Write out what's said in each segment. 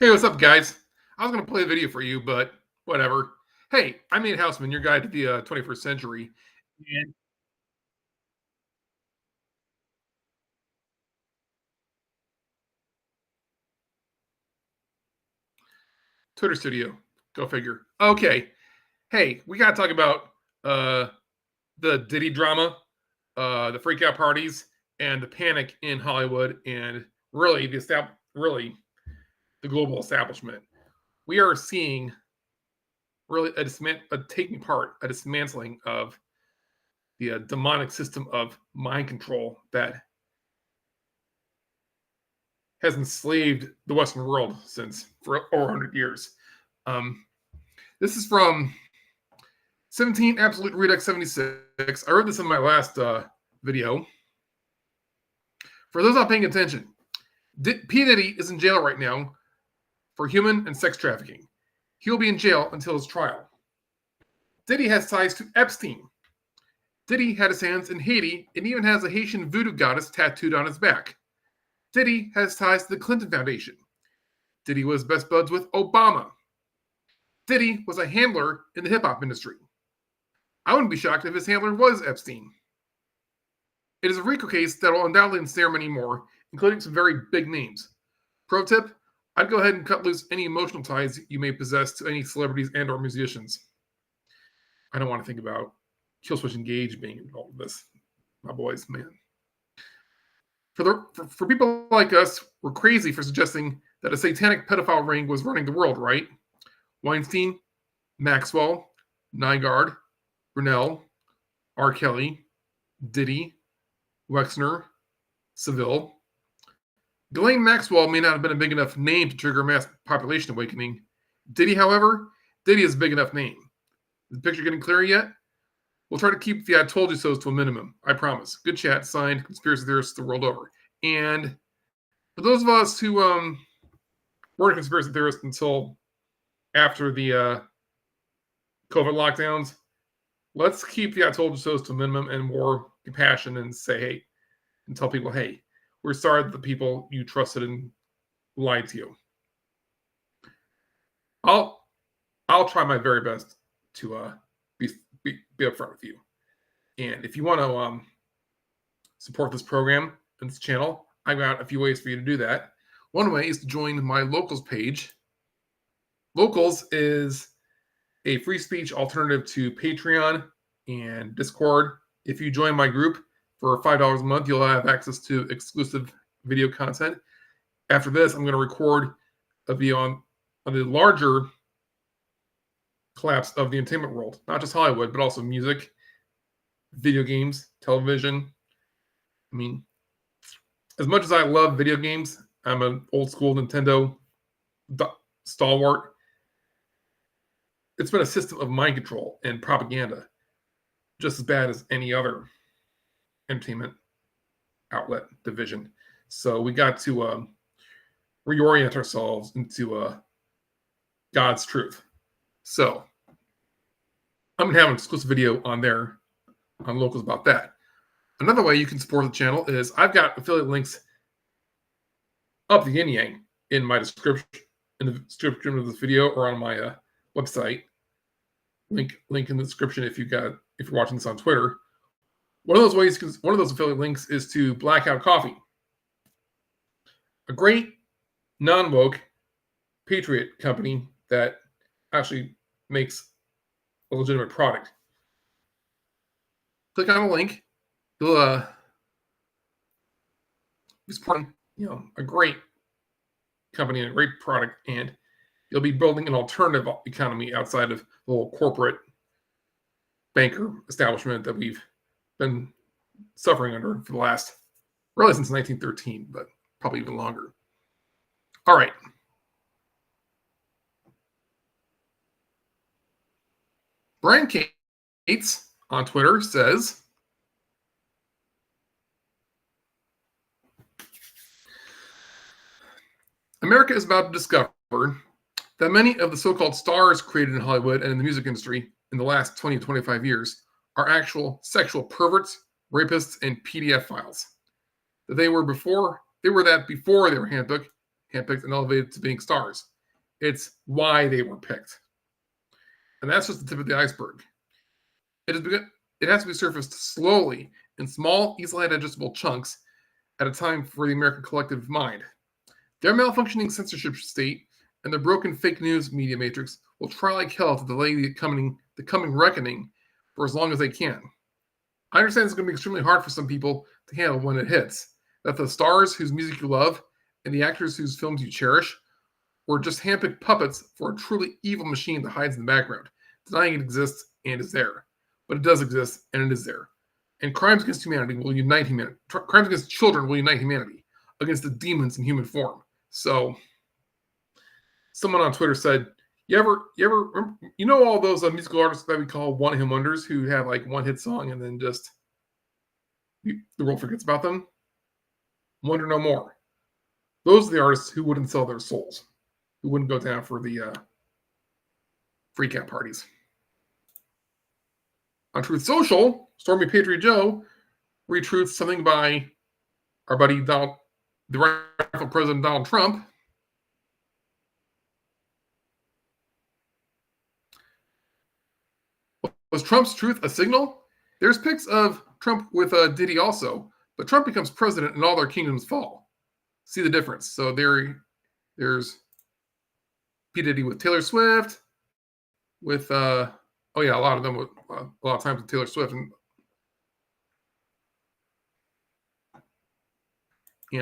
Hey, what's up, guys? I was going to play a video for you, but whatever. Hey, I'm Nate Houseman, your guide to the 21st century. And Twitter Studio. Go figure. Okay. Hey, we got to talk about uh, the Diddy drama, the freakout parties, and the panic in Hollywood, and really really the global establishment. We are seeing really a taking part, a dismantling of the demonic system of mind control that has enslaved the Western world since for over 100 years. Um, this is from 17 Absolute Redux 76. I wrote this in my last video. For those not paying attention, P. Diddy is in jail right now for human and sex trafficking. He'll be in jail until his trial. Diddy has ties to Epstein. Diddy had his hands in Haiti and even has a Haitian voodoo goddess tattooed on his back. Diddy has ties to the Clinton Foundation. Diddy was best buds with Obama. Diddy was a handler in the hip hop industry. I wouldn't be shocked if his handler was Epstein. It is a RICO case that will undoubtedly ensnare many more, including some very big names. Pro tip, I'd go ahead and cut loose any emotional ties you may possess to any celebrities and or musicians. I don't want to think about Killswitch Engage being involved in this. My boys, man. For people like us, we're crazy for suggesting that a satanic pedophile ring was running the world, right? Weinstein, Maxwell, Nygaard, Brunel, R. Kelly, Diddy, Wexner, Seville. Ghislaine Maxwell may not have been a big enough name to trigger a mass population awakening. Diddy, however, Diddy is a big enough name. Is the picture getting clearer yet? We'll try to keep the I told you so's to a minimum. I promise. Good chat. Signed, conspiracy theorists the world over. And for those of us who weren't conspiracy theorists until after the COVID lockdowns, let's keep the I told you so's to a minimum and more compassion and say, hey, and tell people, hey, we're sorry that the people you trusted and lied to you. I'll try my very best to be upfront with you. And if you want to support this program and this channel, I've got a few ways for you to do that. One way is to join my Locals page. Locals is a free speech alternative to Patreon and Discord. If you join my group for $5 a month, you'll have access to exclusive video content. After this, I'm going to record a video on the larger collapse of the entertainment world, not just Hollywood, but also music, video games, television. I mean, as much as I love video games, I'm an old school Nintendo stalwart. It's been a system of mind control and propaganda, just as bad as any other entertainment outlet division. So we got to reorient ourselves into God's truth. So I'm going to have an exclusive video on there on Locals about that. Another way you can support the channel is I've got affiliate links up the yin yang in my description, in the description of this video, or on my website. Link in the description if you're watching this on Twitter. One of those affiliate links is to Blackout Coffee, a great non-woke patriot company that actually makes a legitimate product. Click on the link. You'll be supporting, a great company and a great product, and you'll be building an alternative economy outside of the whole corporate banker establishment that we've been suffering under for the last, really since 1913, but probably even longer. All right. Brian Cates on Twitter says, America is about to discover that many of the so-called stars created in Hollywood and in the music industry in the last 20 to 25 years are actual sexual perverts, rapists, and PDF files. That they were that before they were handpicked and elevated to being stars. It's why they were picked. And that's just the tip of the iceberg. It has to be surfaced slowly in small, easily digestible chunks at a time for the American collective mind. Their malfunctioning censorship state and their broken fake news media matrix will try like hell to delay the coming reckoning for as long as they can. I understand it's going to be extremely hard for some people to handle when it hits, that the stars whose music you love and the actors whose films you cherish were just handpicked puppets for a truly evil machine that hides in the background, denying it exists and is there. But it does exist and it is there. And crimes against humanity will unite humanity. Crimes against children will unite humanity against the demons in human form. So, someone on Twitter said, "You know all those musical artists that we call one-hit wonders who have like one hit song and then just the world forgets about them? Wonder no more. Those are the artists who wouldn't sell their souls, who wouldn't go down for the freak out parties." On Truth Social, Stormy Patriot Joe retweets something by our buddy the rightful President Donald Trump. Was Trump's truth a signal? There's pics of Trump with Diddy also, but Trump becomes president and all their kingdoms fall. See the difference. So there's P. Diddy with Taylor Swift, with a lot of them with a lot of times with Taylor Swift, and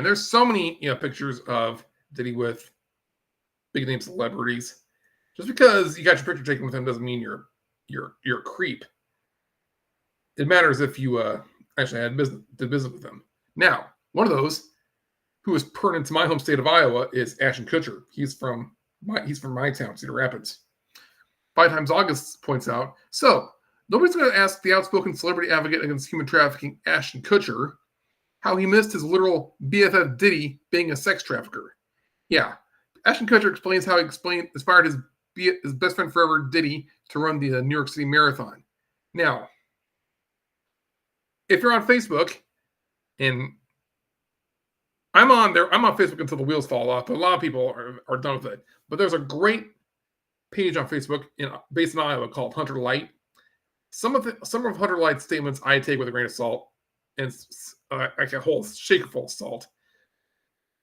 there's so many pictures of Diddy with big name celebrities. Just because you got your picture taken with him doesn't mean you're a creep. It matters if you actually did business with them. Now, one of those who is pertinent to my home state of Iowa is Ashton Kutcher. He's from my town, Cedar Rapids. 5 Times August points out, so nobody's going to ask the outspoken celebrity advocate against human trafficking, Ashton Kutcher, how he missed his literal BFF Diddy being a sex trafficker. Yeah, Ashton Kutcher explains how he inspired his best friend forever, Diddy, to run the New York City Marathon. Now, if you're on Facebook, and I'm on Facebook until the wheels fall off, but a lot of people are done with it. But there's a great page on Facebook based in Iowa called Hunter Light. Some of Hunter Light's statements I take with a grain of salt, and like a whole shaker full of salt.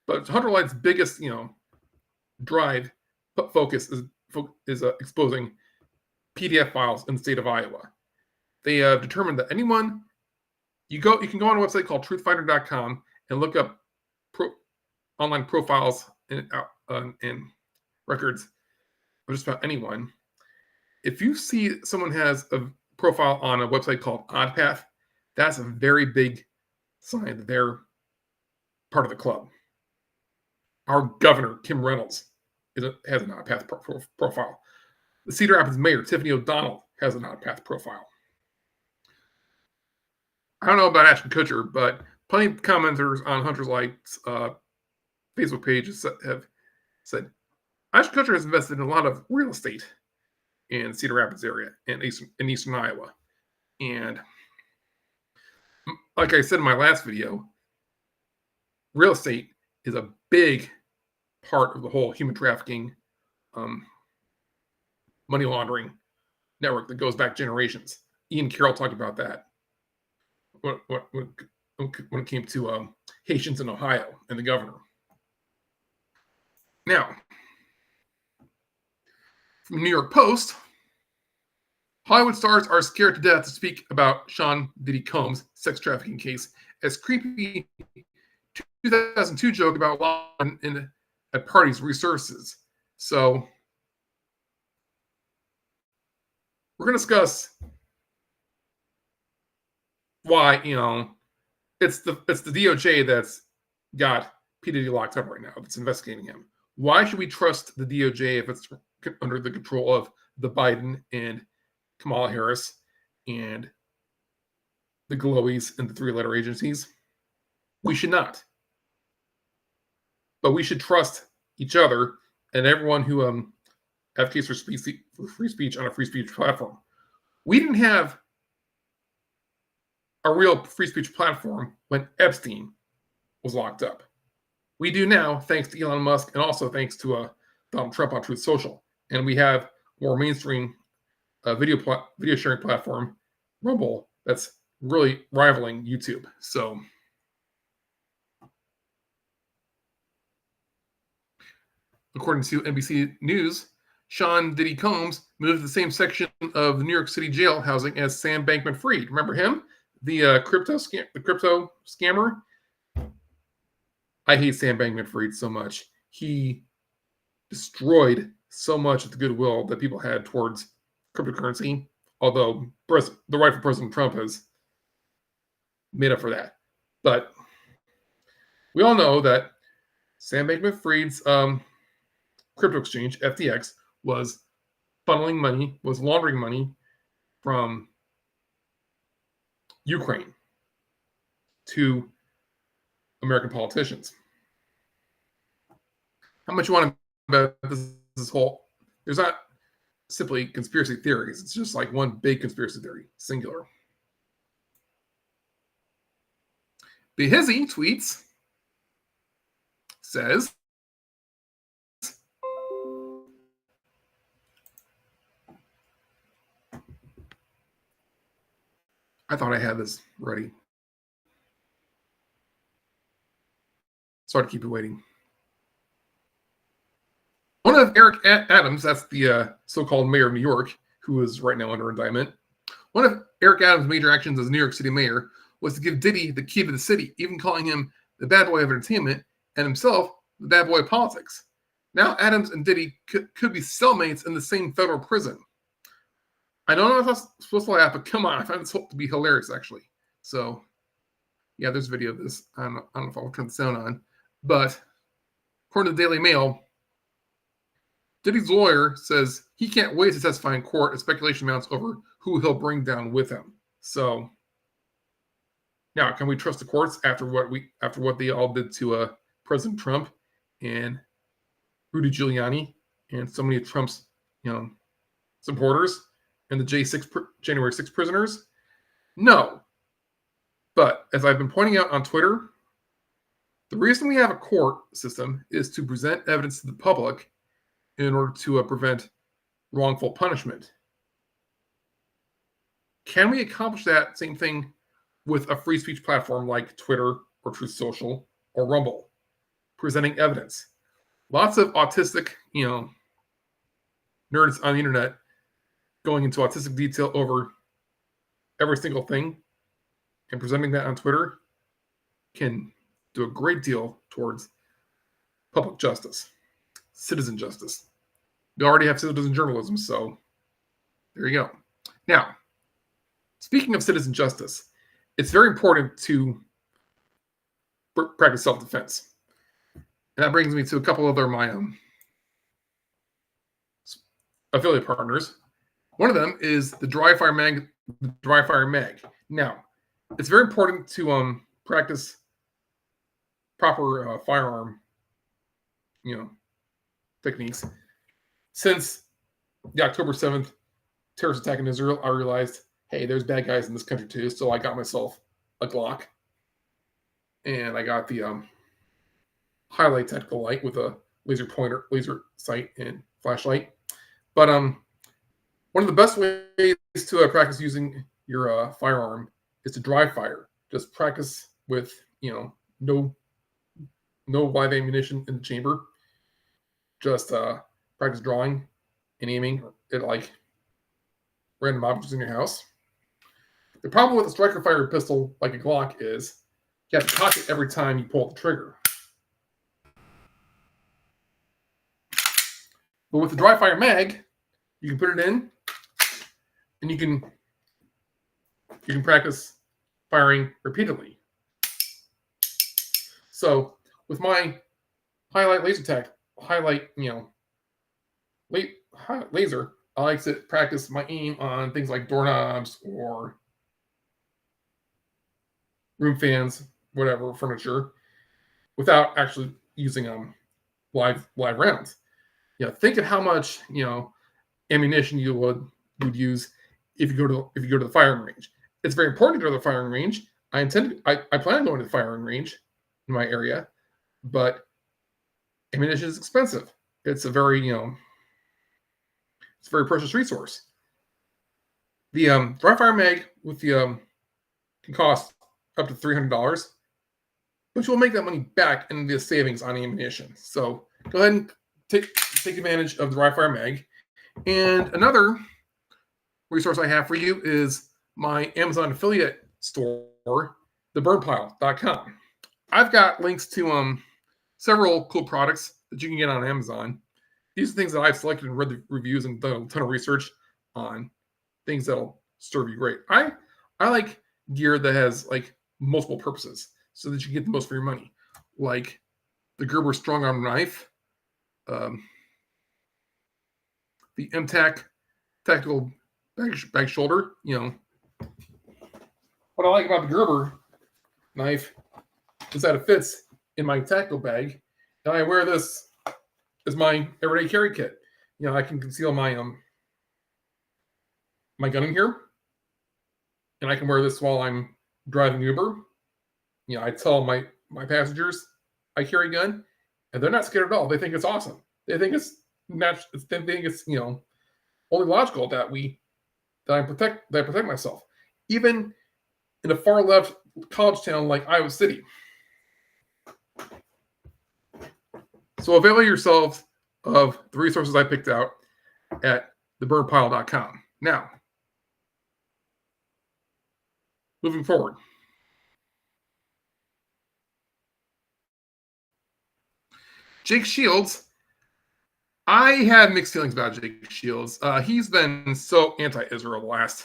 But Hunter Light's biggest, drive focus is exposing PDF files in the state of Iowa. They have determined that anyone you can go on a website called truthfinder.com and look up online profiles and records of just about anyone. If you see someone has a profile on a website called OddPath, that's a very big sign that they're part of the club. Our governor, Kim Reynolds, has an OddPath profile. The Cedar Rapids mayor, Tiffany O'Donnell, has an OddPath profile. I don't know about Ashton Kutcher, but plenty of commenters on Hunter Light's Facebook page have said Ashton Kutcher has invested in a lot of real estate in Cedar Rapids area and in eastern Iowa. And like I said in my last video, real estate is a big part of the whole human trafficking, money laundering network that goes back generations. Ian Carroll talked about that when it came to Haitians in Ohio and the governor. Now, from the New York Post, Hollywood stars are scared to death to speak about Sean Diddy Combs' sex trafficking case as creepy 2002 joke about at parties resurfaces. So we're going to discuss why it's the DOJ that's got P. Diddy locked up right now, that's investigating him. Why should we trust the DOJ if it's under the control of the Biden and Kamala Harris and the Glowies and the 3-letter agencies? We should not. But we should trust each other and everyone who advocates for free speech on a free speech platform. We didn't have a real free speech platform when Epstein was locked up. We do now, thanks to Elon Musk and also thanks to Donald Trump on Truth Social. And we have more mainstream video sharing platform, Rumble, that's really rivaling YouTube. So according to NBC News, Sean Diddy Combs moved to the same section of the New York City jail housing as Sam Bankman-Fried. Remember him, the crypto scammer? I hate Sam Bankman-Fried so much. He destroyed so much of the goodwill that people had towards cryptocurrency. Although the rightful President Trump has made up for that, but we all know that Sam Bankman-Fried's crypto exchange, FTX, was funneling money, was laundering money from Ukraine to American politicians. How much you want to bet this whole? There's not simply conspiracy theories. It's just like one big conspiracy theory, singular. Behizzy tweets, says, I thought I had this ready. Sorry to keep you waiting. One of Eric Adams, that's the so-called mayor of New York, who is right now under indictment. One of Eric Adams' major actions as New York City mayor was to give Diddy the key to the city, even calling him the bad boy of entertainment and himself the bad boy of politics. Now Adams and Diddy could be cellmates in the same federal prison. I don't know if that's supposed to laugh, but come on, I find this to be hilarious, actually. So, yeah, there's a video of this. I don't know if I'll turn the sound on. But according to the Daily Mail, Diddy's lawyer says he can't wait to testify in court as speculation mounts over who he'll bring down with him. So, now, can we trust the courts after what they all did to President Trump and Rudy Giuliani and so many of Trump's supporters and the January 6th prisoners? No. But as I've been pointing out on Twitter, the reason we have a court system is to present evidence to the public in order to prevent wrongful punishment. Can we accomplish that same thing with a free speech platform like Twitter or Truth Social or Rumble, presenting evidence? Lots of autistic, nerds on the internet going into autistic detail over every single thing and presenting that on Twitter can do a great deal towards public justice, citizen justice. We already have citizen journalism, so there you go. Now, speaking of citizen justice, it's very important to practice self-defense. And that brings me to a couple other my affiliate partners. One of them is the Dry Fire Mag. Now, it's very important to practice proper firearm, techniques. Since the October 7th terrorist attack in Israel, I realized, hey, there's bad guys in this country too. So I got myself a Glock, and I got the highlight tactical light with a laser sight, and flashlight. But one of the best ways to practice using your firearm is to dry fire. Just practice with no live ammunition in the chamber. Just practice drawing and aiming at like random objects in your house. The problem with a striker fire pistol like a Glock is you have to cock it every time you pull the trigger. But with the dry fire mag, you can put it in and you can practice firing repeatedly. So with my highlight laser, I like to practice my aim on things like doorknobs or room fans, whatever, furniture, without actually using live rounds. Think of how much ammunition you would use if you go to the firing range. It's very important to go to the firing range. I plan on going to the firing range in my area, but Ammunition is expensive. It's a very, it's a very precious resource. The dry fire mag with the can cost up to $300, which will make that money back in the savings on ammunition. So go ahead and take advantage of the dry fire mag. And another resource I have for you is my Amazon affiliate store, theburnpile.com. I've got links to several cool products that you can get on Amazon. These are things that I've selected and read the reviews and done a ton of research on things that'll serve you great. I like gear that has like multiple purposes so that you get the most for your money, like the Gerber strong arm knife, the MTAC tactical bag shoulder. What I like about the Gerber knife is that it fits in my tactical bag, and I wear this as my everyday carry kit. I can conceal my my gun in here, and I can wear this while I'm driving Uber. I tell my passengers I carry a gun, and they're not scared at all. They think it's awesome. They think it's natural. They think it's only logical that I protect myself, even in a far left college town like Iowa City. So avail yourselves of the resources I picked out at theburnpile.com. Now, moving forward. Jake Shields. I have mixed feelings about Jake Shields. He's been so anti-Israel the last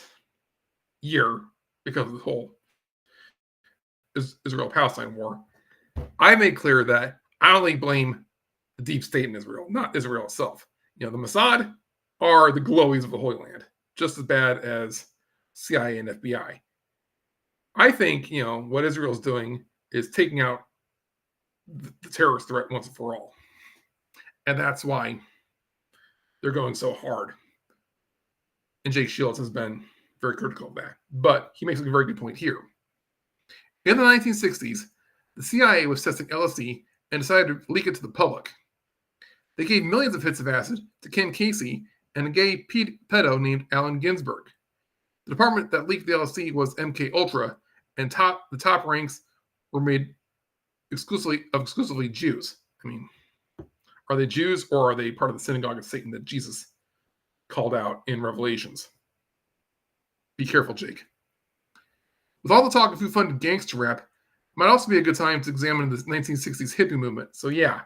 year because of the whole Israel-Palestine war. I made clear that I only blame the deep state in Israel, not Israel itself. The Mossad are the glowies of the Holy Land, just as bad as CIA and FBI. I think, what Israel's doing is taking out the terrorist threat once and for all. And that's why they're going so hard. And Jake Shields has been very critical of that. But he makes a very good point here. In the 1960s, the CIA was testing LSD and decided to leak it to the public. They gave millions of hits of acid to Ken Casey and a gay pedo named Allen Ginsberg. The department that leaked the LSD was MK Ultra, and the top ranks were made exclusively Jews. I mean, are they Jews or are they part of the synagogue of Satan that Jesus called out in Revelations? Be careful, Jake. With all the talk of who funded gangster rap, it might also be a good time to examine the 1960s hippie movement. So yeah,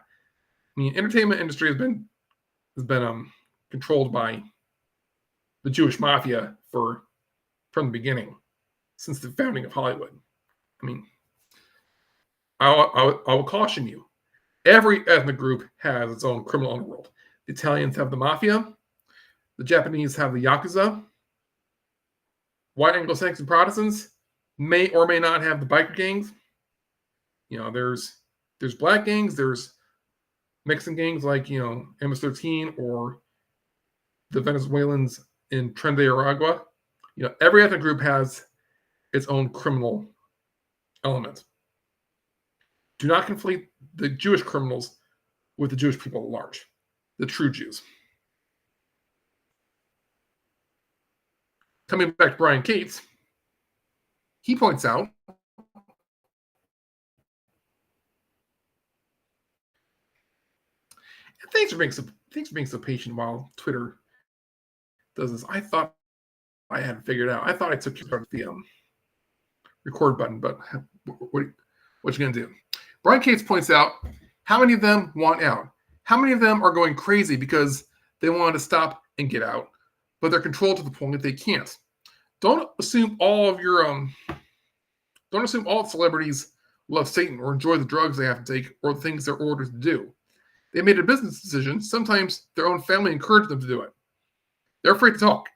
entertainment industry has been controlled by the Jewish mafia from the beginning, since the founding of Hollywood. I will caution you. Every ethnic group has its own criminal underworld. The Italians have the mafia. The Japanese have the Yakuza. White Anglo-Saxon Protestants may or may not have the biker gangs. There's black gangs. There's Mexican gangs like, MS-13 or the Venezuelans in Tren de Aragua. Every ethnic group has its own criminal element. Do not conflate the Jewish criminals with the Jewish people at large, the true Jews. Coming back to Brian Cates, he points out thanks for being so patient while Twitter does this. I thought I had it figured out. I thought I took the record button, but what you gonna do? Brian Cates points out how many of them want out. How many of them are going crazy because they want to stop and get out, but they're controlled to the point that they can't. Don't assume all celebrities love Satan or enjoy the drugs they have to take or the things they're ordered to do. They made a business decision. Sometimes their own family encouraged them to do it. They're afraid to talk.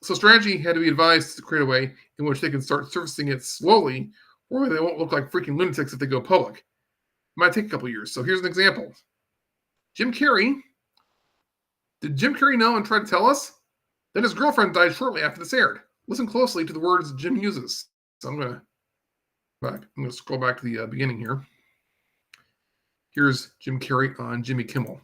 So strategy had to be advised to create a way in which they can start surfacing it slowly, or they won't look like freaking lunatics if they go public. It might take a couple years. So here's an example. Jim Carrey. Did Jim Carrey know and try to tell us? Then his girlfriend died shortly after this aired. Listen closely to the words Jim uses. So I'm going to scroll back to the beginning here. Here's Jim Carrey on Jimmy Kimmel.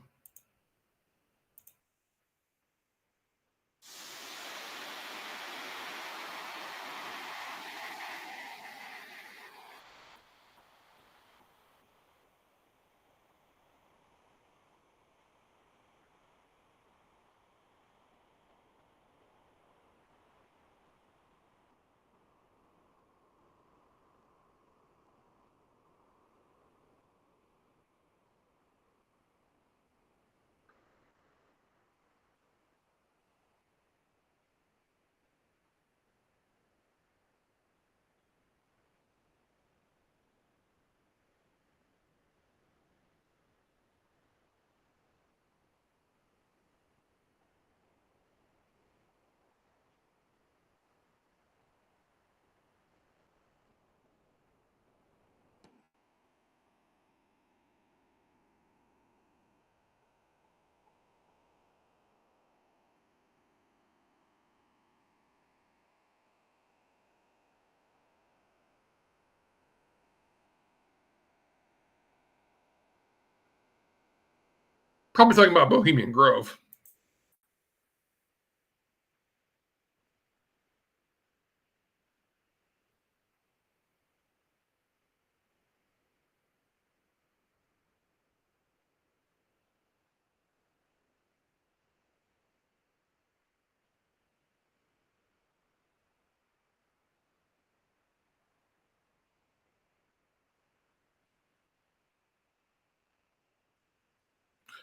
Probably talking about Bohemian Grove.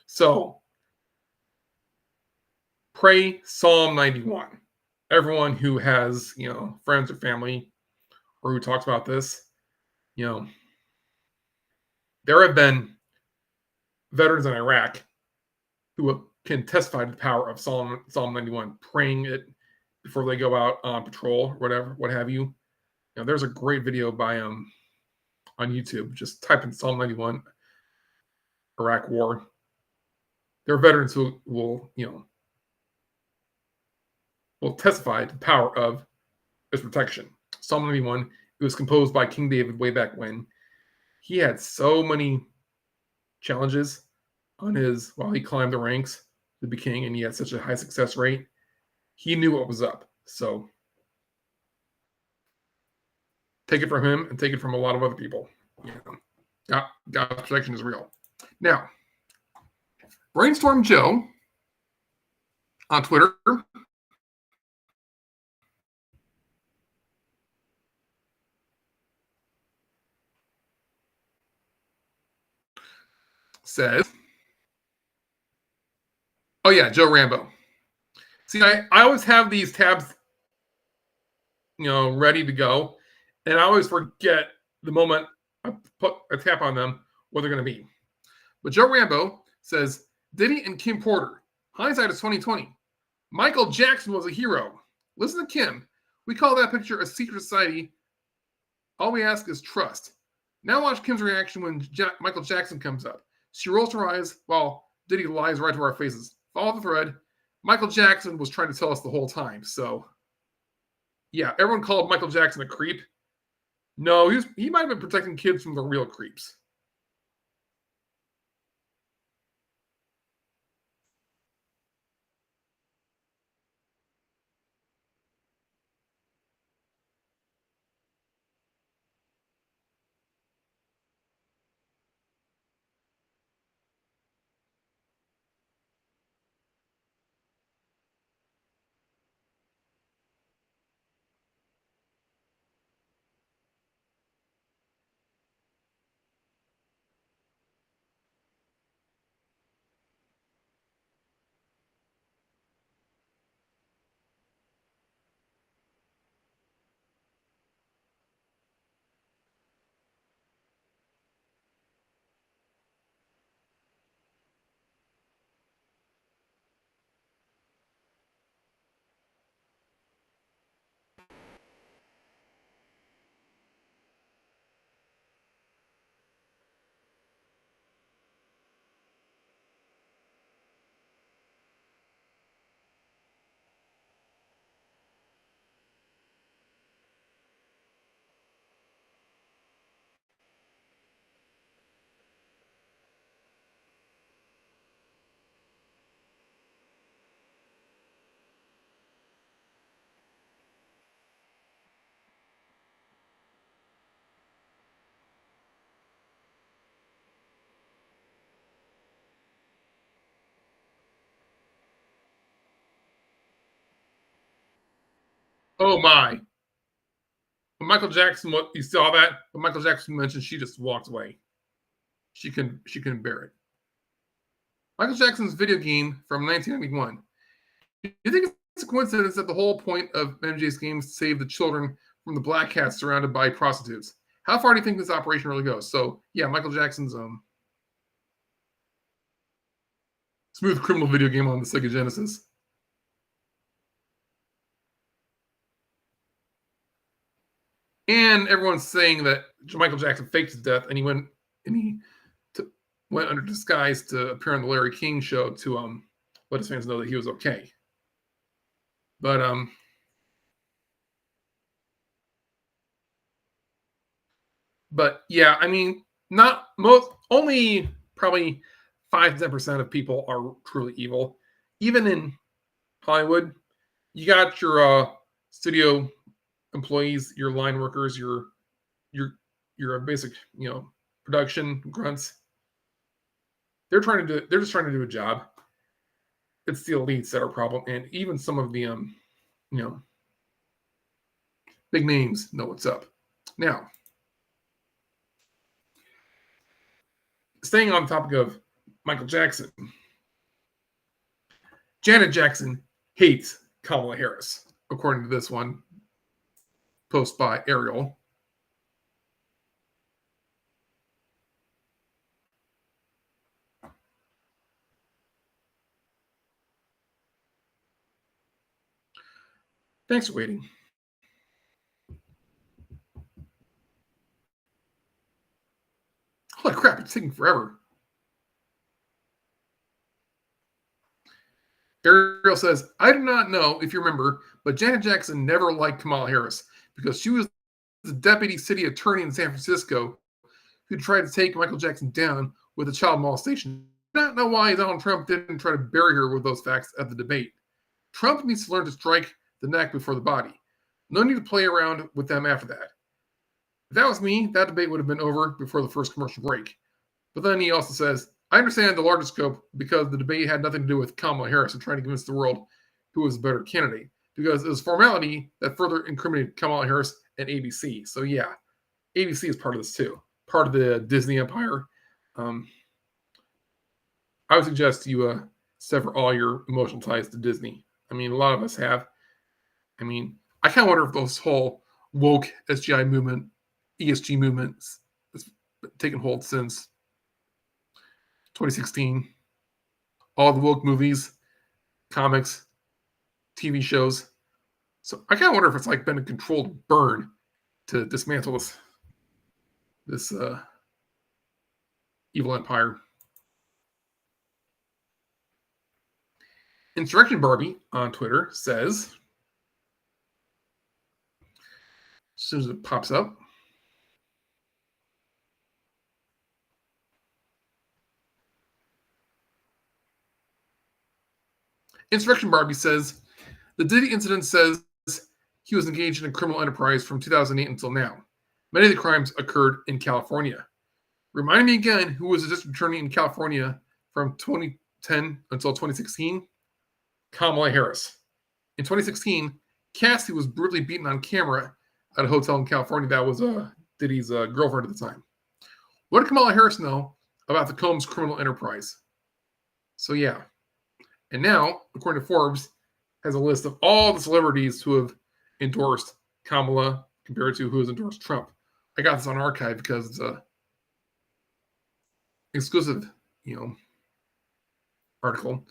So pray Psalm 91. Everyone who has, friends or family or who talks about this, you know, there have been veterans in Iraq who can testify to the power of Psalm 91, praying it before they go out on patrol, or whatever, what have you. There's a great video by on YouTube. Just type in Psalm 91, Iraq War. There are veterans who will testify to the power of its protection. Psalm 91, it was composed by King David way back when. He had so many challenges while he climbed the ranks to be king, and he had such a high success rate. He knew what was up. So take it from him and take it from a lot of other people. God's protection is real. Now, Brainstorm Joe on Twitter says, oh yeah, Joe Rambo. See, I always have these tabs, ready to go, and I always forget the moment I put a tap on them what they're going to be. But Joe Rambo says, Diddy and Kim Porter. Hindsight is 2020. Michael Jackson was a hero. Listen to Kim. We call that picture a secret society. All we ask is trust. Now watch Kim's reaction when Michael Jackson comes up. She rolls her eyes while Diddy lies right to our faces. Follow the thread. Michael Jackson was trying to tell us the whole time. So, yeah, everyone called Michael Jackson a creep. No, he might have been protecting kids from the real creeps. Oh my. When Michael Jackson, what you saw that? When Michael Jackson mentioned, she just walked away. She couldn't bear it. Michael Jackson's video game from 1991. You think it's a coincidence that the whole point of MJ's game is to save the children from the black cats surrounded by prostitutes? How far do you think this operation really goes? So yeah, Michael Jackson's smooth criminal video game on the Sega Genesis. And everyone's saying that Michael Jackson faked his death, and went under disguise to appear on the Larry King show to let his fans know that he was okay. But yeah, I mean, not most, only probably 5 to 10% of people are truly evil. Even in Hollywood, you got your studio employees, your line workers, your basic, production grunts. They're just trying to do a job. It's the elites that are a problem, and even some of the big names know what's up. Now, staying on the topic of Michael Jackson, Janet Jackson hates Kamala Harris, according to this one post by Ariel. Thanks for waiting. Holy crap, it's taking forever. Ariel says, I do not know if you remember, but Janet Jackson never liked Kamala Harris because she was the deputy city attorney in San Francisco who tried to take Michael Jackson down with a child molestation. I don't know why Donald Trump didn't try to bury her with those facts at the debate. Trump needs to learn to strike the neck before the body. No need to play around with them after that. If that was me, that debate would have been over before the first commercial break. But then he also says, I understand the larger scope because the debate had nothing to do with Kamala Harris and trying to convince the world who was the better candidate, because it was formality that further incriminated Kamala Harris and ABC. So yeah, ABC is part of this too, part of the Disney empire. I would suggest you sever all your emotional ties to Disney. I mean, a lot of us have. I mean, I kind of wonder if those whole woke SGI movement, ESG movements, has taken hold since 2016. All the woke movies, comics, TV shows. So I kind of wonder if it's like been a controlled burn to dismantle this evil empire. Insurrection Barbie on Twitter says, as soon as it pops up, Insurrection Barbie says, the Diddy incident says he was engaged in a criminal enterprise from 2008 until now. Many of the crimes occurred in California. Remind me again, who was the district attorney in California from 2010 until 2016? Kamala Harris. In 2016, Cassie was brutally beaten on camera at a hotel in California that was Diddy's girlfriend at the time. What did Kamala Harris know about the Combs criminal enterprise? So yeah. And now, according to Forbes, has a list of all the celebrities who have endorsed Kamala compared to who has endorsed Trump. I got this on archive because it's a exclusive, article.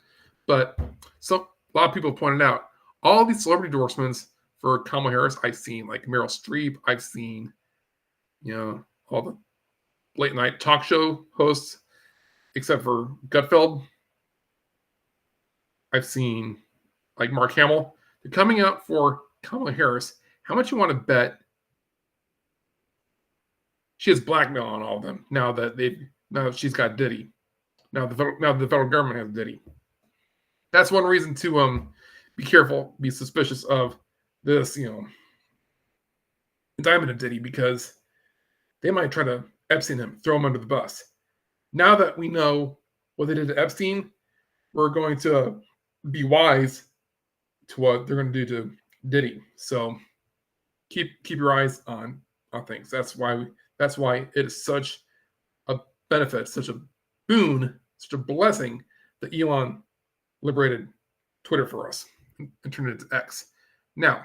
But so a lot of people pointed out all these celebrity endorsements for Kamala Harris. I've seen like Meryl Streep. I've seen, all the late night talk show hosts, except for Gutfeld. I've seen like Mark Hamill. They're coming out for Kamala Harris. How much you want to bet she has blackmail on all of them now that she's got Diddy. Now the federal government has Diddy. That's one reason to be careful, be suspicious of this, indictment of Diddy, because they might try to Epstein him, throw him under the bus. Now that we know what they did to Epstein, we're going to be wise to what they're going to do to Diddy. So keep your eyes on things. That's why it is such a benefit, such a boon, such a blessing that Elon liberated Twitter for us and turned it into X. Now,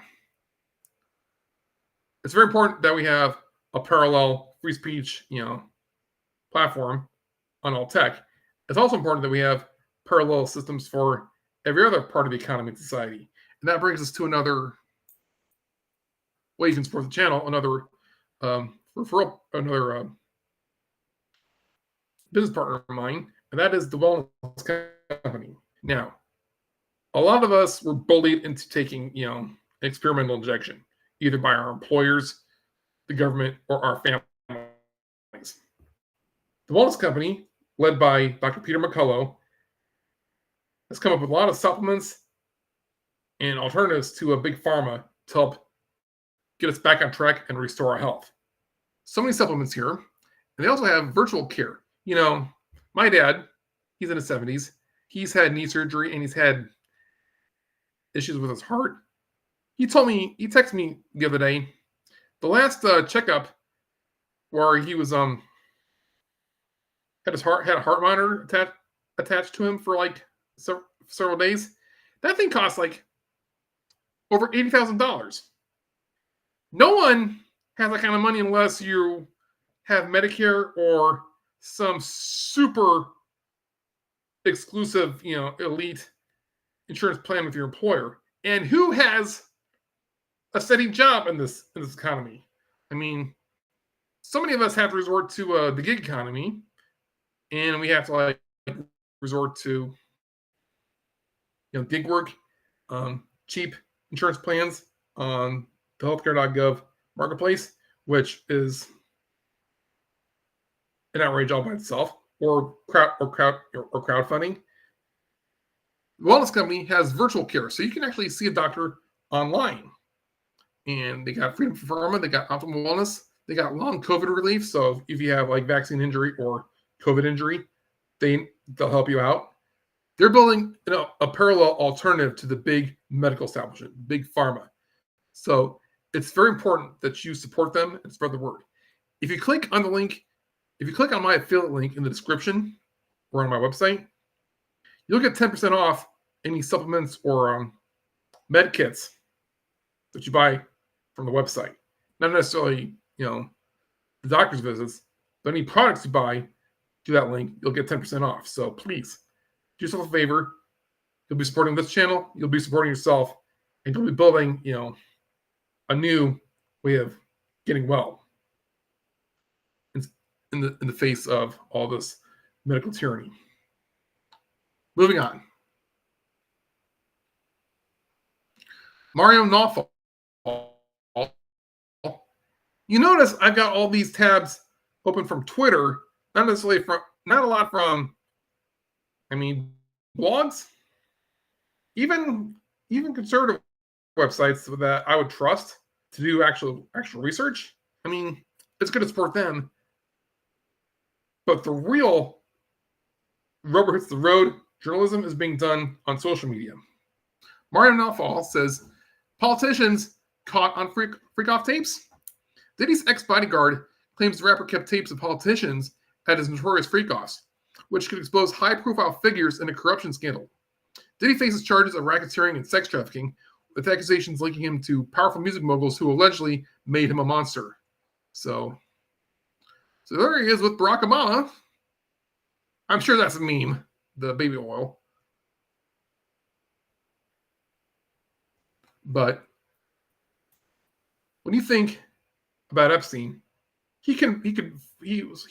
it's very important that we have a parallel free speech, platform on all tech. It's also important that we have parallel systems for every other part of the economy and society. And that brings us to another way you can support the channel, another referral, another business partner of mine, and that is the wellness company. Now, a lot of us were bullied into taking, an experimental injection, either by our employers, the government, or our families. The wellness company, led by Dr. Peter McCullough, has come up with a lot of supplements and alternatives to a big pharma to help get us back on track and restore our health. So many supplements here. And they also have virtual care. My dad, he's in his 70s. He's had knee surgery and he's had issues with his heart. He texted me the other day, the last checkup where he was had a heart monitor attached to him for like several days. That thing cost like over $80,000. No one has that kind of money unless you have Medicare or some super exclusive, elite insurance plan with your employer. And who has a steady job in this economy? I mean, so many of us have to resort to the gig economy, and we have to resort to gig work, cheap insurance plans on the healthcare.gov marketplace, which is an outrage all by itself, or crowdfunding. The wellness company has virtual care, so you can actually see a doctor online. And they got Freedom for Pharma, they got Optimal Wellness, they got long COVID relief. So if you have vaccine injury or COVID injury, they'll help you out. They're building a parallel alternative to the big medical establishment, big pharma. So it's very important that you support them and spread the word. If you click on the link, if you click on my affiliate link in the description or on my website, you'll get 10% off any supplements or med kits that you buy from the website. Not necessarily, the doctor's visits, but any products you buy through that link, you'll get 10% off. So please do yourself a favor. You'll be supporting this channel. You'll be supporting yourself, and you'll be building, a new way of getting well in the face of all this medical tyranny. Moving on. Mario Nawfal. You notice I've got all these tabs open from Twitter, not a lot from, blogs, even conservative websites that I would trust to do actual research. It's good to support them, but the real rubber hits the road journalism is being done on social media. Mario Nawfal says politicians caught on freak-off tapes. Diddy's ex-bodyguard claims the rapper kept tapes of politicians at his notorious freak-offs, which could expose high-profile figures in a corruption scandal. Diddy faces charges of racketeering and sex trafficking, with accusations linking him to powerful music moguls who allegedly made him a monster. So there he is with Barack Obama. I'm sure that's a meme, the baby oil. But when you think about Epstein, he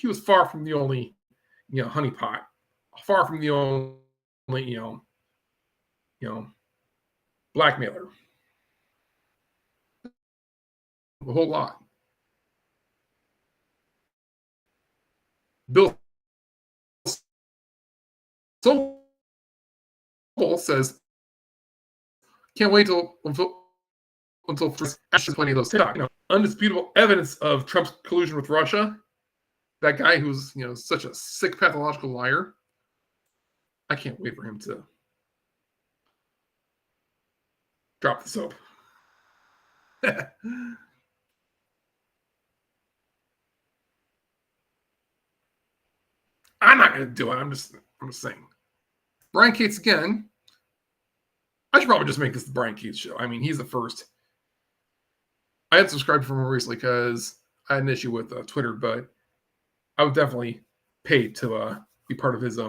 was far from the only, honeypot, far from the only, blackmailer. A whole lot. Bill Sobel says, can't wait until first ashes plenty of those TikTok. Undisputable evidence of Trump's collusion with Russia. That guy who's such a sick pathological liar. I can't wait for him to drop the soap. I'm not going to do it. I'm just saying. Brian Cates again. I should probably just make this the Brian Cates show. I mean, he's the first. I had subscribed for him recently because I had an issue with Twitter, but I would definitely pay to be part of his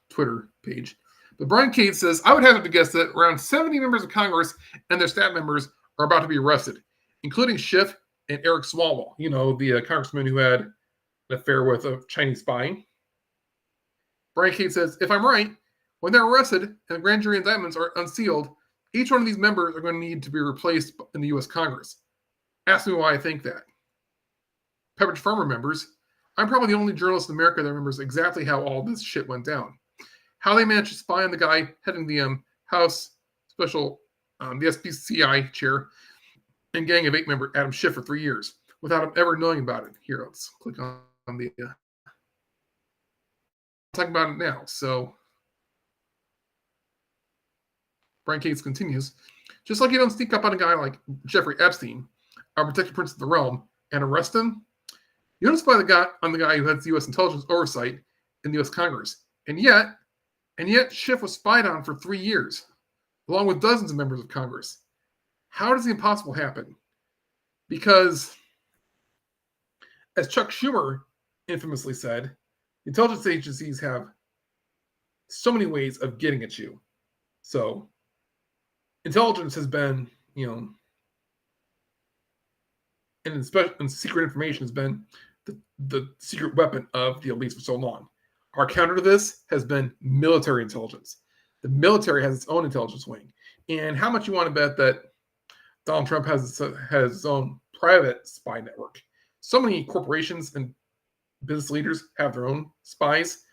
Twitter page. But Brian Cates says, I would have to guess that around 70 members of Congress and their staff members are about to be arrested, including Schiff and Eric Swalwell, you know, the congressman who had an affair with a Chinese spy. Brian Cates says, if I'm right, when they're arrested and the grand jury indictments are unsealed, each one of these members are going to need to be replaced in the U.S. Congress. Ask me why I think that. Pepperidge Farm remembers, I'm probably the only journalist in America that remembers exactly how all this shit went down. How they managed to spy on the guy heading the House Special, the SPCI chair and gang of 8 member Adam Schiff for 3 years without him ever knowing about it. Here, let's click on the talking about it now. So Brian Cates continues, just like you don't sneak up on a guy like Jeffrey Epstein, our protected prince of the realm, and arrest him, you don't spy on the guy who heads the U.S. intelligence oversight in the U.S. Congress. And yet Schiff was spied on for 3 years, along with dozens of members of Congress. How does the impossible happen? Because, as Chuck Schumer infamously said, intelligence agencies have so many ways of getting at you. So, intelligence has been, and secret information has been the secret weapon of the elites for so long. Our counter to this has been military intelligence. The military has its own intelligence wing. And how much you want to bet that Donald Trump has his own private spy network? So many corporations and business leaders have their own spies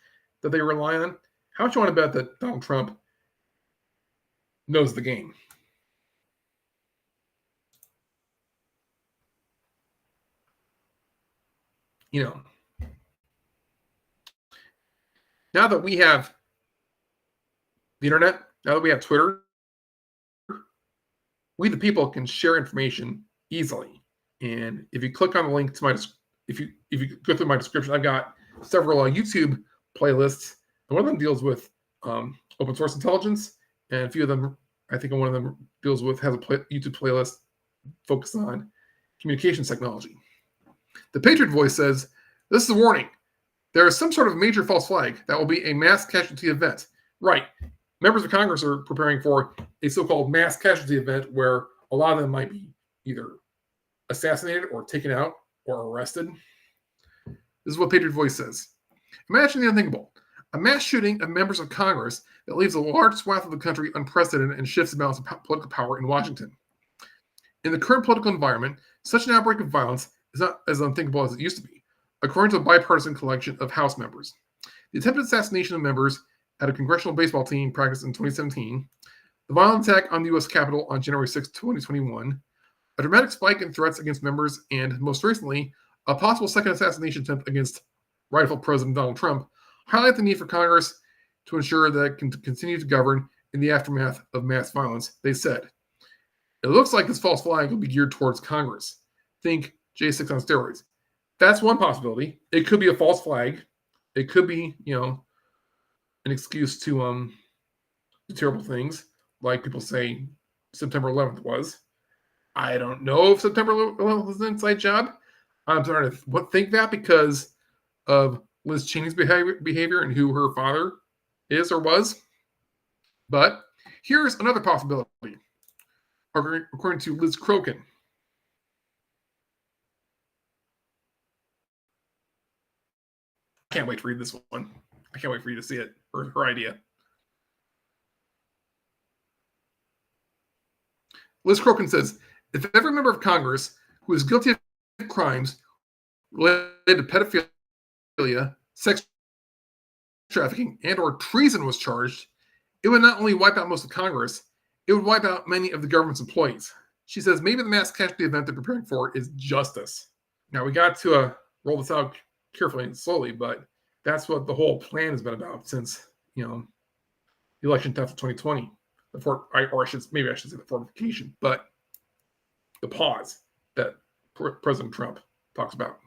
that they rely on. How much you want to bet that Donald Trump knows the game? Now that we have the internet, now that we have Twitter, we the people can share information easily. And if you click on the link to my, if you go through my description, I've got several YouTube playlists. And one of them deals with open source intelligence, and a few of them, I think one of them has a YouTube playlist focused on communications technology. The Patriot Voice says, this is a warning. There is some sort of major false flag that will be a mass casualty event. Right. Members of Congress are preparing for a so-called mass casualty event where a lot of them might be either assassinated or taken out or arrested. This is what Patriot Voice says. Imagine the unthinkable. A mass shooting of members of Congress that leaves a large swath of the country unprecedented and shifts the balance of political power in Washington. In the current political environment, such an outbreak of violence is not as unthinkable as it used to be, according to a bipartisan collection of House members. The attempted assassination of members at a congressional baseball team practice in 2017, the violent attack on the U.S. Capitol on January 6, 2021, a dramatic spike in threats against members, and most recently, a possible second assassination attempt against rightful President Donald Trump highlight the need for Congress to ensure that it can continue to govern in the aftermath of mass violence, they said. It looks like this false flag will be geared towards Congress. Think J6 on steroids. That's one possibility. It could be a false flag. It could be, an excuse to do terrible things, like people say September 11th was. I don't know if September 11th was an inside job. I'm starting to think that because of Liz Cheney's behavior and who her father is or was. But here's another possibility, according to Liz Crokin. I can't wait to read this one. I can't wait for you to see it, or her idea. Liz Crokin says, if every member of Congress who is guilty of crimes related to pedophilia, sex trafficking, and or treason was charged, it would not only wipe out most of Congress, it would wipe out many of the government's employees. She says maybe the mass casualty event they're preparing for is justice. Now, we got to roll this out carefully and slowly, but that's what the whole plan has been about since, the election theft of 2020. Maybe I should say the fortification. But the pause that President Trump talks about.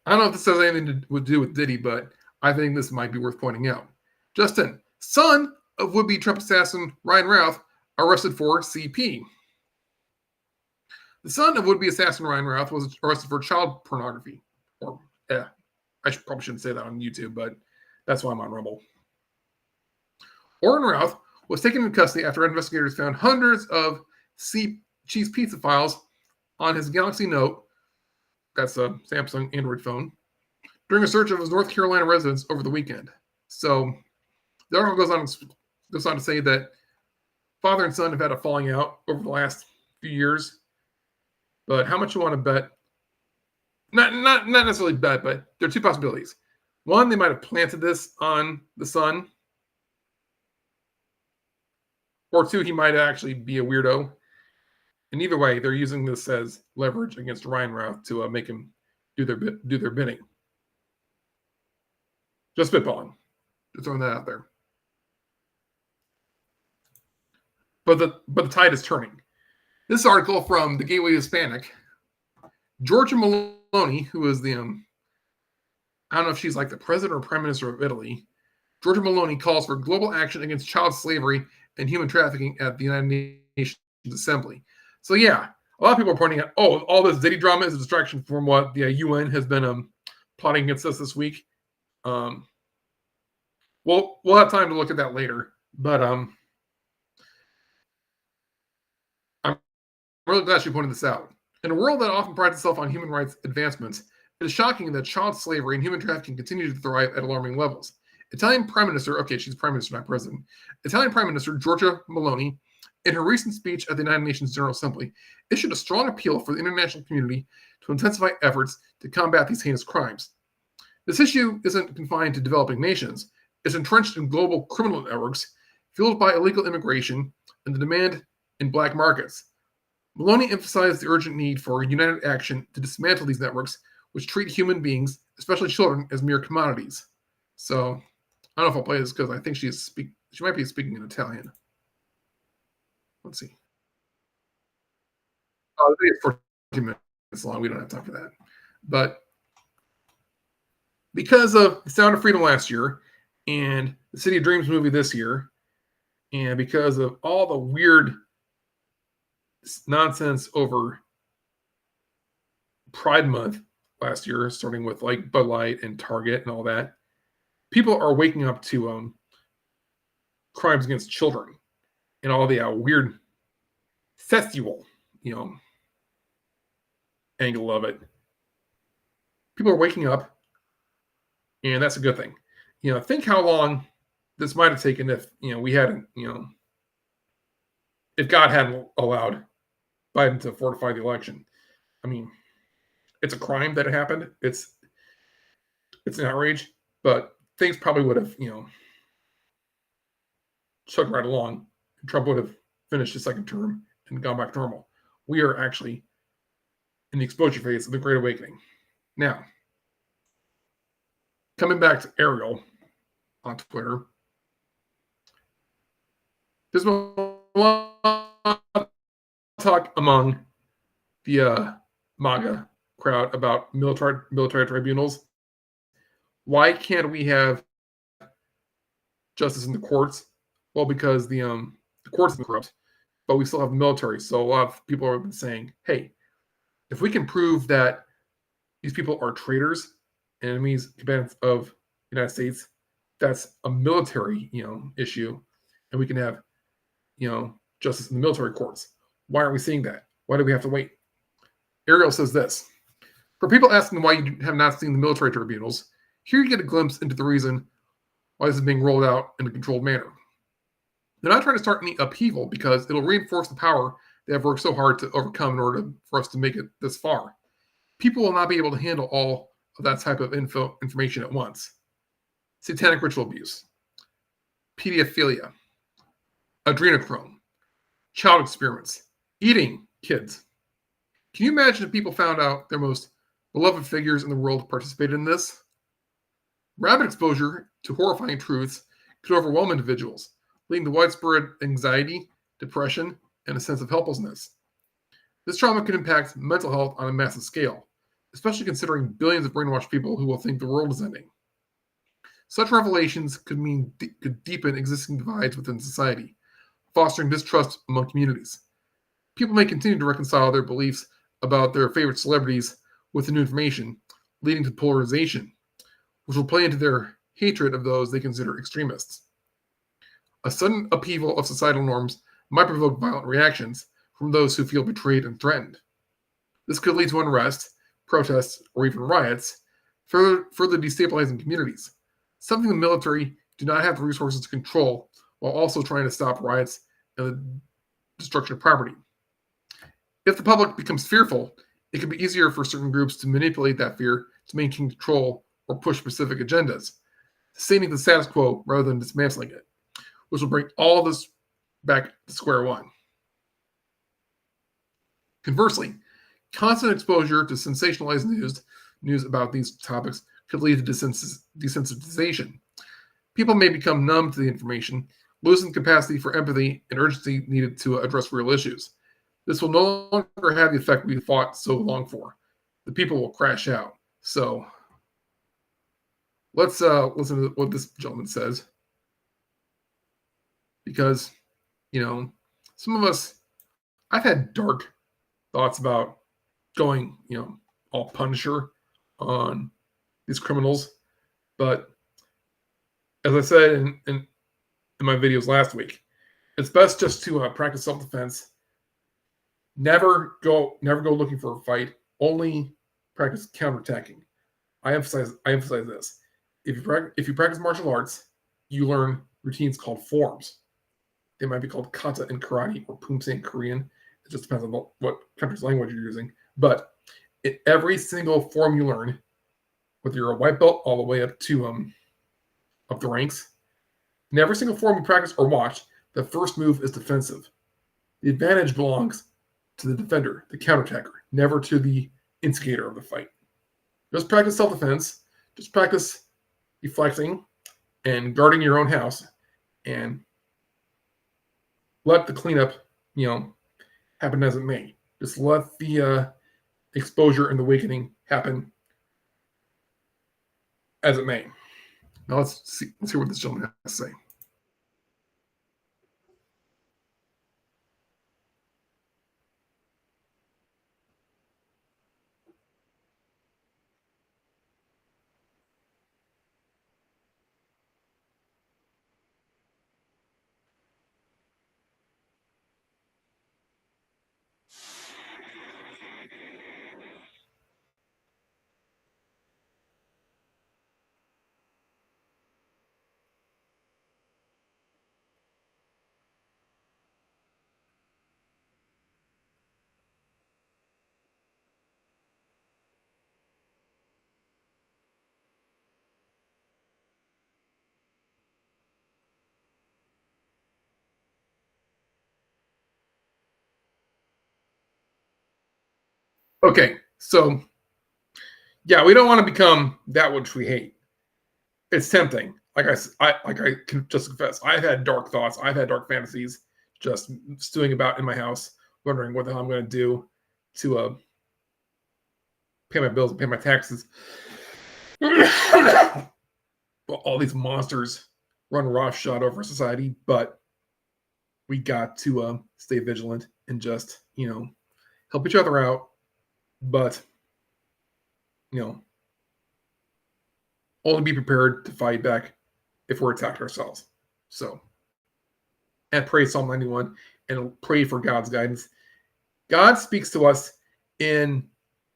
I don't know if this has anything to do with Diddy, but I think this might be worth pointing out. Justin, son of would-be Trump assassin Ryan Routh, arrested for CP. The son of would-be assassin Ryan Routh was arrested for child pornography. Or, probably shouldn't say that on YouTube, but that's why I'm on Rumble. Orrin Routh was taken into custody after investigators found hundreds of cheese pizza files on his Galaxy Note, that's a Samsung Android phone, during a search of his North Carolina residence over the weekend. So the article goes on to say that father and son have had a falling out over the last few years. But how much you want to bet? Not necessarily bet, but there are two possibilities. One, they might have planted this on the son. Or two, he might actually be a weirdo. And either way, they're using this as leverage against Ryan Routh to make him do their bidding. Just spitballing. Just throwing that out there. But the tide is turning. This article from the Gateway Hispanic, Giorgia Meloni, who is the I don't know if she's like the president or prime minister of Italy. Giorgia Meloni calls for global action against child slavery and human trafficking at the United Nations Assembly. So yeah, a lot of people are pointing out, all this Diddy drama is a distraction from what the UN has been plotting against us this week. We'll have time to look at that later, but I'm really glad she pointed this out. In a world that often prides itself on human rights advancements, it is shocking that child slavery and human trafficking continue to thrive at alarming levels. Italian Prime Minister, she's Prime Minister, not President. Italian Prime Minister Giorgia Meloni, in her recent speech at the United Nations General Assembly, issued a strong appeal for the international community to intensify efforts to combat these heinous crimes. This issue isn't confined to developing nations. It's entrenched in global criminal networks, fueled by illegal immigration and the demand in black markets. Meloni emphasized the urgent need for united action to dismantle these networks, which treat human beings, especially children, as mere commodities. So, I don't know if I'll play this because I think she might be speaking in Italian. Let's see. Oh, it's 14 minutes long. We don't have time for that. But because of The Sound of Freedom last year and the City of Dreams movie this year, and because of all the weird nonsense over Pride Month last year, starting with like Bud Light and Target and all that, people are waking up to crimes against children and all the weird sexual, angle of it. People are waking up, and that's a good thing. Think how long this might have taken if we hadn't, if God hadn't allowed Biden to fortify the election. I mean, it's a crime that it happened. It's an outrage, but things probably would have, chugged right along. Trump would have finished his second term and gone back to normal. We are actually in the exposure phase of the Great Awakening. Now, coming back to Ariel on Twitter, there's a lot of talk among the MAGA crowd about military tribunals. Why can't we have justice in the courts? Well, because the courts have been corrupt, but we still have the military. So a lot of people have been saying, hey, if we can prove that these people are traitors, enemies, combatants of the United States, that's a military, issue, and we can have, justice in the military courts. Why aren't we seeing that? Why do we have to wait? Ariel says this: for people asking why you have not seen the military tribunals, here you get a glimpse into the reason why this is being rolled out in a controlled manner. They're not trying to start any upheaval because it'll reinforce the power they have worked so hard to overcome in order for us to make it this far. People will not be able to handle all of that type of information at once. Satanic ritual abuse, pedophilia, adrenochrome, child experiments, eating kids. Can you imagine if people found out their most beloved figures in the world participated in this? Rapid exposure to horrifying truths could overwhelm individuals. leading to widespread anxiety, depression, and a sense of helplessness. This trauma can impact mental health on a massive scale, especially considering billions of brainwashed people who will think the world is ending. Such revelations could deepen existing divides within society, fostering distrust among communities. People may continue to reconcile their beliefs about their favorite celebrities with the new information, leading to polarization, which will play into their hatred of those they consider extremists. A sudden upheaval of societal norms might provoke violent reactions from those who feel betrayed and threatened. This could lead to unrest, protests, or even riots, further destabilizing communities, something the military do not have the resources to control while also trying to stop riots and the destruction of property. If the public becomes fearful, it can be easier for certain groups to manipulate that fear to maintain control or push specific agendas, sustaining the status quo rather than dismantling it, which will bring all of this back to square one. Conversely, constant exposure to sensationalized news about these topics could lead to desensitization. People may become numb to the information, losing capacity for empathy and urgency needed to address real issues. This will no longer have the effect we fought so long for. The people will crash out. So let's listen to what this gentleman says. Because, some of us, I've had dark thoughts about going, all Punisher on these criminals. But as I said in my videos last week, it's best just to practice self-defense. Never go looking for a fight. Only practice counterattacking. I emphasize this. If you practice martial arts, you learn routines called forms. They might be called kata in karate or pumse in Korean. It just depends on what country's language you're using. But in every single form you learn, whether you're a white belt all the way up to up the ranks, in every single form you practice or watch, the first move is defensive. The advantage belongs to the defender, the counterattacker, never to the instigator of the fight. Just practice self-defense. Just practice deflecting and guarding your own house, and let the cleanup, happen as it may. Just let the exposure and the awakening happen as it may. Now let's hear what this gentleman has to say. Okay, so yeah, we don't want to become that which we hate. It's tempting. Like I can just confess, I've had dark thoughts. I've had dark fantasies, just stewing about in my house, wondering what the hell I'm going to do to pay my bills and pay my taxes. Well, all these monsters run roughshod over society, but we got to stay vigilant and just help each other out. But only be prepared to fight back if we're attacked ourselves. So, and pray Psalm 91 and pray for God's guidance. God speaks to us in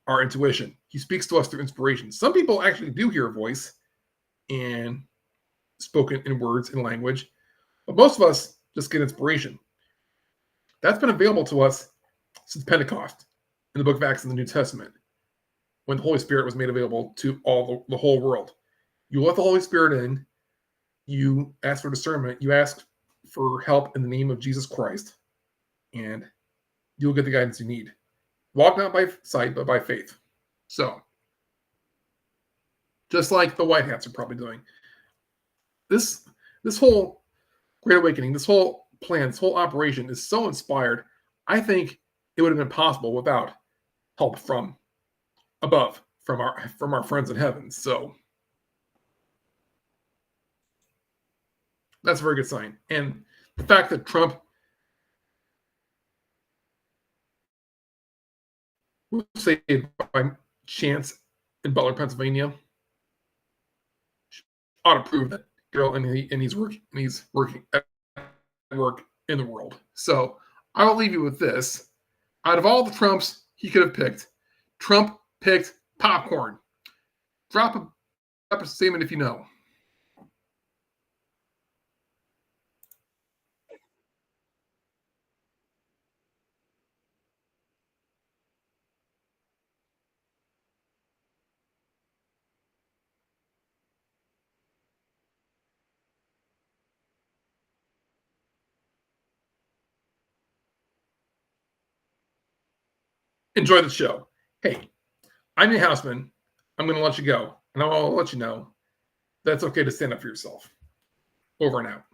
our intuition. He speaks to us through inspiration. Some people actually do hear a voice and spoken in words and language, but most of us just get inspiration. That's been available to us since Pentecost in the book of Acts in the New Testament, when the Holy Spirit was made available to the whole world. You let the Holy Spirit in, you ask for discernment, you ask for help in the name of Jesus Christ, and you'll get the guidance you need. Walk not by sight, but by faith. So, just like the white hats are probably doing, this whole Great Awakening, this whole plan, this whole operation is so inspired. I think it would have been possible without help from above, from our friends in heaven. So that's a very good sign. And the fact that Trump was saved by chance in Butler, Pennsylvania, ought to prove that he's working at work in the world. So I'll leave you with this: out of all the Trumps he could have picked, Trump picked popcorn. Drop a statement if you know. Enjoy the show. Hey, I'm your houseman. I'm going to let you go, and I'll let you know that's okay to stand up for yourself. Over and out.